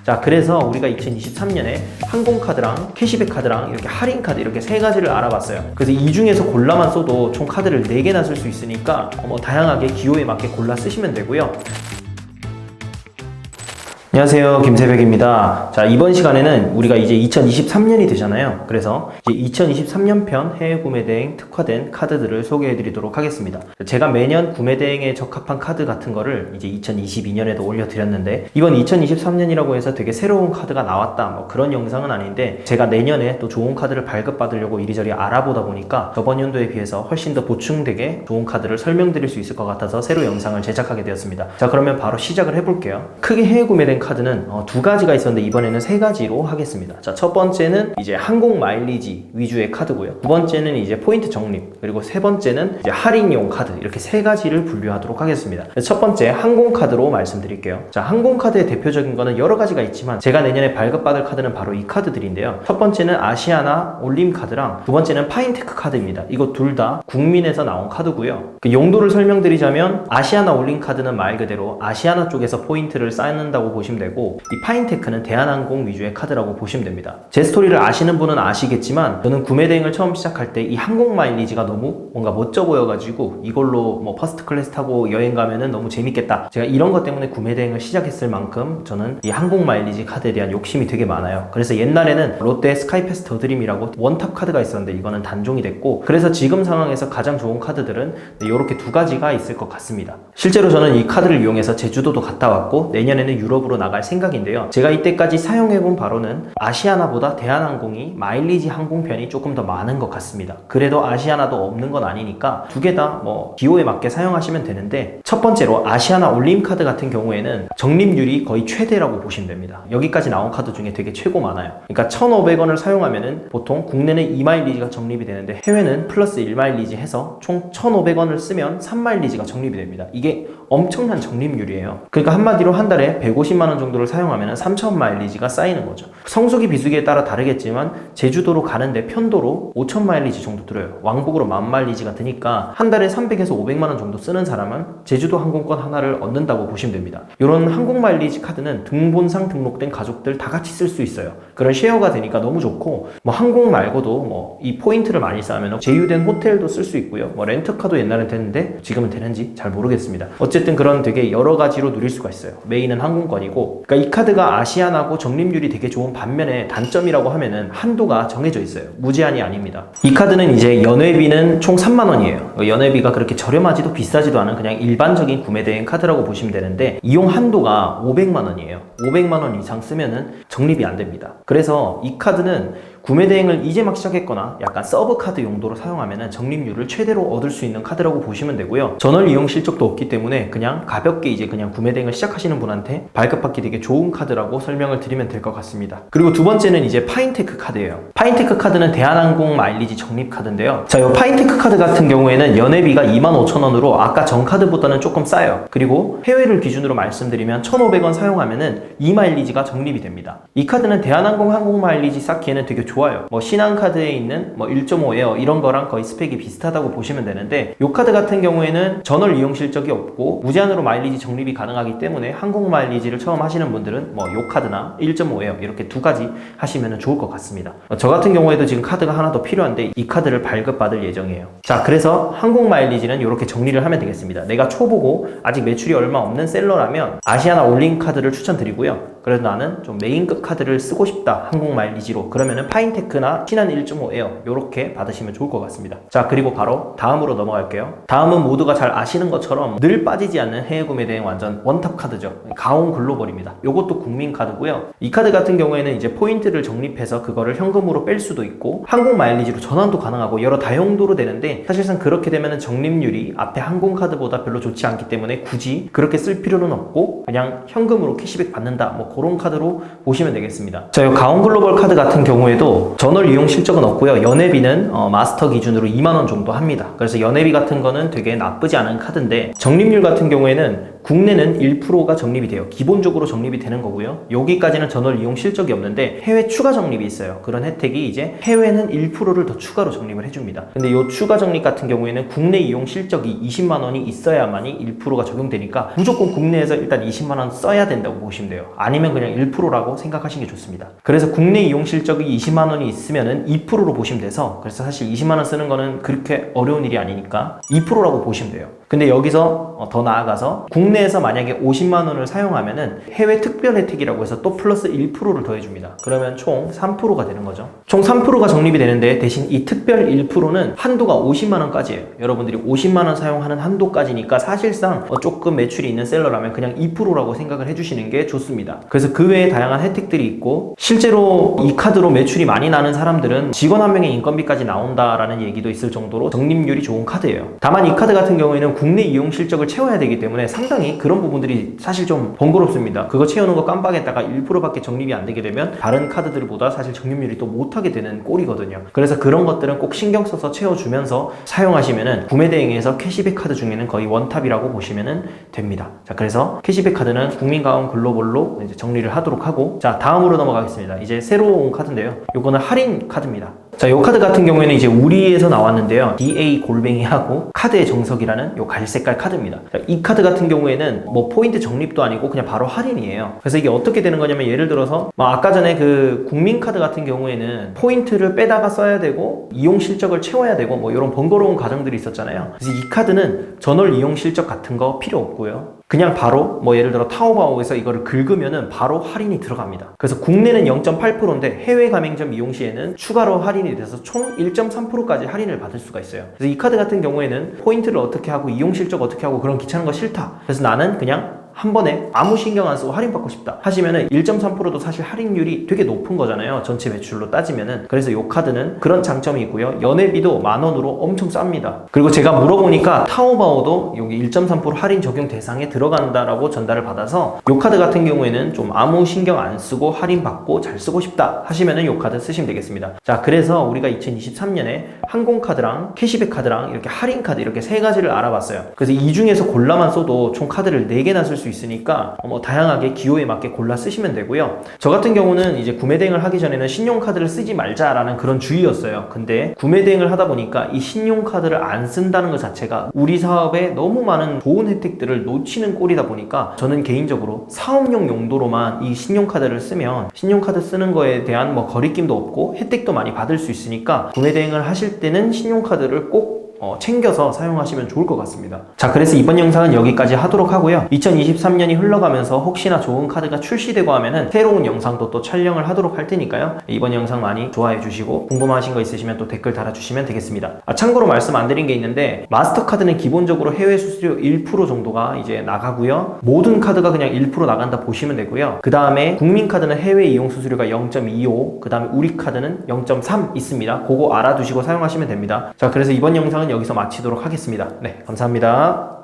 자, 그래서 우리가 2023년에 항공카드랑 캐시백 카드랑 이렇게 할인 카드 이렇게 세 가지를 알아봤어요. 그래서 이 중에서 골라만 써도 총 카드를 4개나 쓸 수 있으니까 다양하게 기호에 맞게 골라 쓰시면 되고요. 안녕하세요, 김세백입니다. 자, 이번 시간에는 우리가 이제 2023년이 되잖아요. 그래서 이제 2023년편 해외 구매 대행 특화된 카드들을 소개해 드리도록 하겠습니다. 제가 매년 구매 대행에 적합한 카드 같은 거를 이제 2022년에도 올려드렸는데, 이번 2023년이라고 해서 되게 새로운 카드가 나왔다 뭐 그런 영상은 아닌데, 제가 내년에 또 좋은 카드를 발급받으려고 이리저리 알아보다 보니까 저번 연도에 비해서 훨씬 더 보충되게 좋은 카드를 설명드릴 수 있을 것 같아서 새로 영상을 제작하게 되었습니다. 자, 그러면 바로 시작을 해볼게요. 크게 해외 구매 대행 카드는 두 가지가 있었는데 이번에는 3가지로 하겠습니다. 자, 첫 번째는 이제 항공 마일리지 위주의 카드고요. 두 번째는 이제 포인트 적립, 그리고 세 번째는 이제 할인용 카드, 이렇게 3가지를 분류하도록 하겠습니다. 첫 번째 항공 카드로 말씀드릴게요. 자, 항공 카드의 대표적인 거는 여러 가지가 있지만 제가 내년에 발급받을 카드는 바로 이 카드들인데요. 첫 번째는 아시아나 올림 카드랑 두 번째는 파인테크 카드입니다. 이거 둘 다 국민에서 나온 카드고요. 그 용도를 설명드리자면 아시아나 올림 카드는 말 그대로 아시아나 쪽에서 포인트를 쌓는다고 보시면 되고, 이 파인테크는 대한항공 위주의 카드라고 보시면 됩니다. 제 스토리를 아시는 분은 아시겠지만 저는 구매 대행을 처음 시작할 때 이 항공 마일리지가 너무 뭔가 멋져 보여가지고 이걸로 뭐 퍼스트 클래스 타고 여행 가면은 너무 재밌겠다, 제가 이런 것 때문에 구매 대행을 시작했을 만큼 저는 이 항공 마일리지 카드에 대한 욕심이 되게 많아요. 그래서 옛날에는 롯데 스카이패스 더 드림이라고 원탑 카드가 있었는데 이거는 단종이 됐고, 그래서 지금 상황에서 가장 좋은 카드들은 이렇게 2가지가 있을 것 같습니다. 실제로 저는 이 카드를 이용해서 제주도도 갔다 왔고 내년에는 유럽으로 나갈 생각인데요. 제가 이때까지 사용해본 바로는 아시아나보다 대한항공이 마일리지 항공편이 조금 더 많은 것 같습니다. 그래도 아시아나도 없는 건 아니니까 두 개 다 뭐 기호에 맞게 사용하시면 되는데, 첫 번째로 아시아나 올림 카드 같은 경우에는 적립률이 거의 최대라고 보시면 됩니다. 여기까지 나온 카드 중에 되게 최고 많아요. 그러니까 1,500원을 사용하면은 보통 국내는 2마일리지가 적립이 되는데 해외는 플러스 1마일리지 해서 총 1,500원을 쓰면 3마일리지가 적립이 됩니다. 이게 엄청난 적립률이에요. 그러니까 한마디로 한 달에 150만원 정도를 사용하면 3,000마일리지가 쌓이는 거죠. 성수기 비수기에 따라 다르겠지만 제주도로 가는데 편도로 5,000마일리지 정도 들어요. 왕복으로 10,000마일리지가 드니까 한 달에 300에서 500만원 정도 쓰는 사람은 제주도 항공권 하나를 얻는다고 보시면 됩니다. 이런 항공 마일리지 카드는 등본상 등록된 가족들 다 같이 쓸 수 있어요. 그런 쉐어가 되니까 너무 좋고, 뭐 항공 말고도 뭐 이 포인트를 많이 쌓으면 제휴된 호텔도 쓸 수 있고요. 뭐 렌트카도 옛날엔 됐는데 지금은 되는지 잘 모르겠습니다. 어쨌든 그런 되게 여러 가지로 누릴 수가 있어요. 메인은 항공권이고, 그러니까 이 카드가 아시아나고 적립률이 되게 좋은 반면에 단점이라고 하면은 한도가 정해져 있어요. 무제한이 아닙니다. 이 카드는 이제 연회비는 총 3만원이에요. 연회비가 그렇게 저렴하지도 비싸지도 않은 그냥 일반적인 구매 대행 카드라고 보시면 되는데, 이용 한도가 500만원이에요. 500만원 이상 쓰면은 적립이 안 됩니다. 그래서 이 카드는 구매 대행을 이제 막 시작했거나 약간 서브 카드 용도로 사용하면 적립률을 최대로 얻을 수 있는 카드라고 보시면 되고요. 전월 이용 실적도 없기 때문에 그냥 가볍게 이제 그냥 구매 대행을 시작하시는 분한테 발급받기 되게 좋은 카드라고 설명을 드리면 될 것 같습니다. 그리고 두 번째는 이제 파인테크 카드예요. 파인테크 카드는 대한항공 마일리지 적립 카드인데요. 자, 이 파인테크 카드 같은 경우에는 연회비가 25,000원으로 아까 전 카드보다는 조금 싸요. 그리고 해외를 기준으로 말씀드리면 1,500원 사용하면은 2마일리지가 적립이 됩니다. 이 카드는 대한항공 항공 마일리지 쌓기에는 되게 좋아요. 뭐 신한카드에 있는 뭐 1.5 에어 이런 거랑 거의 스펙이 비슷하다고 보시면 되는데, 이 카드 같은 경우에는 전월 이용 실적이 없고 무제한으로 마일리지 적립이 가능하기 때문에 항공 마일리지를 처음 하시는 분들은 뭐 이 카드나 1.5 에어 이렇게 2가지 하시면 좋을 것 같습니다. 저 같은 경우에도 지금 카드가 하나 더 필요한데 이 카드를 발급받을 예정이에요. 자, 그래서 항공 마일리지는 이렇게 정리를 하면 되겠습니다. 내가 초보고 아직 매출이 얼마 없는 셀러라면 아시아나 올림 카드를 추천드리고요. 그래도 나는 좀 메인급 카드를 쓰고 싶다, 항공 마일리지로, 그러면은 파인테크나 신한 1.5 에어 이렇게 받으시면 좋을 것 같습니다. 자, 그리고 바로 다음으로 넘어갈게요. 다음은 모두가 잘 아시는 것처럼 늘 빠지지 않는 해외 구매 대행 완전 원탑 카드죠. 가온 글로벌입니다. 이것도 국민 카드고요. 이 카드 같은 경우에는 이제 포인트를 적립해서 그거를 현금으로 뺄 수도 있고 항공 마일리지로 전환도 가능하고 여러 다용도로 되는데, 사실상 그렇게 되면은 적립률이 앞에 항공 카드보다 별로 좋지 않기 때문에 굳이 그렇게 쓸 필요는 없고 그냥 현금으로 캐시백 받는다, 뭐 그런 카드로 보시면 되겠습니다. 자, 이 가온 글로벌 카드 같은 경우에도 전월 이용 실적은 없고요. 연회비는 마스터 기준으로 2만원 정도 합니다. 그래서 연회비 같은 거는 되게 나쁘지 않은 카드인데, 적립률 같은 경우에는 국내는 1%가 적립이 돼요. 기본적으로 적립이 되는 거고요. 여기까지는 전월 이용 실적이 없는데 해외 추가 적립이 있어요. 그런 혜택이 이제 해외는 1%를 더 추가로 적립을 해줍니다. 근데 이 추가 적립 같은 경우에는 국내 이용 실적이 20만 원이 있어야만이 1%가 적용되니까 무조건 국내에서 일단 20만 원 써야 된다고 보시면 돼요. 아니면 그냥 1%라고 생각하시는 게 좋습니다. 그래서 국내 이용 실적이 20만 원이 있으면은 2%로 보시면 돼서, 그래서 사실 20만 원 쓰는 거는 그렇게 어려운 일이 아니니까 2%라고 보시면 돼요. 근데 여기서 더 나아가서 국내에서 만약에 50만 원을 사용하면은 해외 특별 혜택이라고 해서 또 플러스 1%를 더해줍니다. 그러면 총 3%가 되는 거죠. 총 3%가 적립이 되는데 대신 이 특별 1%는 한도가 50만 원까지예요. 여러분들이 50만 원 사용하는 한도까지니까 사실상 조금 매출이 있는 셀러라면 그냥 2%라고 생각을 해주시는 게 좋습니다. 그래서 그 외에 다양한 혜택들이 있고, 실제로 이 카드로 매출이 많이 나는 사람들은 직원 한 명의 인건비까지 나온다라는 얘기도 있을 정도로 적립률이 좋은 카드예요. 다만 이 카드 같은 경우에는 국내 이용 실적을 채워야 되기 때문에 상당히 그런 부분들이 사실 좀 번거롭습니다. 그거 채우는 거 깜빡했다가 1%밖에 적립이 안 되게 되면 다른 카드들보다 사실 적립률이 또 못하게 되는 꼴이거든요. 그래서 그런 것들은 꼭 신경 써서 채워주면서 사용하시면은 구매 대행에서 캐시백 카드 중에는 거의 원탑이라고 보시면 됩니다. 자, 그래서 캐시백 카드는 국민가움 글로벌로 이제 정리를 하도록 하고, 자, 다음으로 넘어가겠습니다. 이제 새로 온 카드인데요. 요거는 할인 카드입니다. 자, 요 카드 같은 경우에는 이제 우리에서 나왔는데요. DA-하고 카드의 정석이라는 요 갈색깔 카드입니다. 자, 이 카드 같은 경우에는 뭐 포인트 적립도 아니고 그냥 바로 할인이에요. 그래서 이게 어떻게 되는 거냐면, 예를 들어서 아까 전에 그 국민카드 같은 경우에는 포인트를 빼다가 써야 되고 이용 실적을 채워야 되고 뭐 이런 번거로운 과정들이 있었잖아요. 그래서 이 카드는 전월 이용 실적 같은 거 필요 없고요. 그냥 바로 뭐 예를 들어 타오바오에서 이거를 긁으면은 바로 할인이 들어갑니다. 그래서 국내는 0.8%인데 해외 가맹점 이용 시에는 추가로 할인이 돼서 총 1.3%까지 할인을 받을 수가 있어요. 그래서 이 카드 같은 경우에는 포인트를 어떻게 하고 이용 실적 어떻게 하고 그런 귀찮은 거 싫다. 그래서 나는 그냥 한 번에 아무 신경 안 쓰고 할인받고 싶다 하시면은 1.3%도 사실 할인율이 되게 높은 거잖아요. 전체 매출로 따지면은. 그래서 이 카드는 그런 장점이 있고요. 연회비도 10,000원으로 엄청 쌉니다. 그리고 제가 물어보니까 타오바오도 여기 1.3% 할인 적용 대상에 들어간다라고 전달을 받아서 이 카드 같은 경우에는 좀 아무 신경 안 쓰고 할인받고 잘 쓰고 싶다 하시면은 이 카드 쓰시면 되겠습니다. 자, 그래서 우리가 2023년에 항공카드랑 캐시백 카드랑 이렇게 할인 카드 이렇게 세 가지를 알아봤어요. 그래서 이 중에서 골라만 써도 총 카드를 4개나 쓸 수 있으니까 다양하게 기호에 맞게 골라 쓰시면 되고요. 저 같은 경우는 이제 구매 대행을 하기 전에는 신용카드를 쓰지 말자라는 그런 주의였어요. 근데 구매 대행을 하다 보니까 이 신용카드를 안 쓴다는 것 자체가 우리 사업에 너무 많은 좋은 혜택들을 놓치는 꼴이다 보니까 저는 개인적으로 사업용 용도로만 이 신용카드를 쓰면 신용카드 쓰는 거에 대한 뭐 거리낌도 없고 혜택도 많이 받을 수 있으니까 구매 대행을 하실 때는 신용카드를 꼭 챙겨서 사용하시면 좋을 것 같습니다. 자, 그래서 이번 영상은 여기까지 하도록 하고요. 2023년이 흘러가면서 혹시나 좋은 카드가 출시되고 하면은 새로운 영상도 또 촬영을 하도록 할 테니까요. 이번 영상 많이 좋아해 주시고 궁금하신 거 있으시면 또 댓글 달아주시면 되겠습니다. 참고로 말씀 안 드린 게 있는데, 마스터카드는 기본적으로 해외 수수료 1% 정도가 이제 나가고요. 모든 카드가 그냥 1% 나간다 보시면 되고요. 그 다음에 국민카드는 해외 이용 수수료가 0.25, 그 다음에 우리 카드는 0.3 있습니다. 그거 알아두시고 사용하시면 됩니다. 자, 그래서 이번 영상은 여기서 마치도록 하겠습니다. 네, 감사합니다.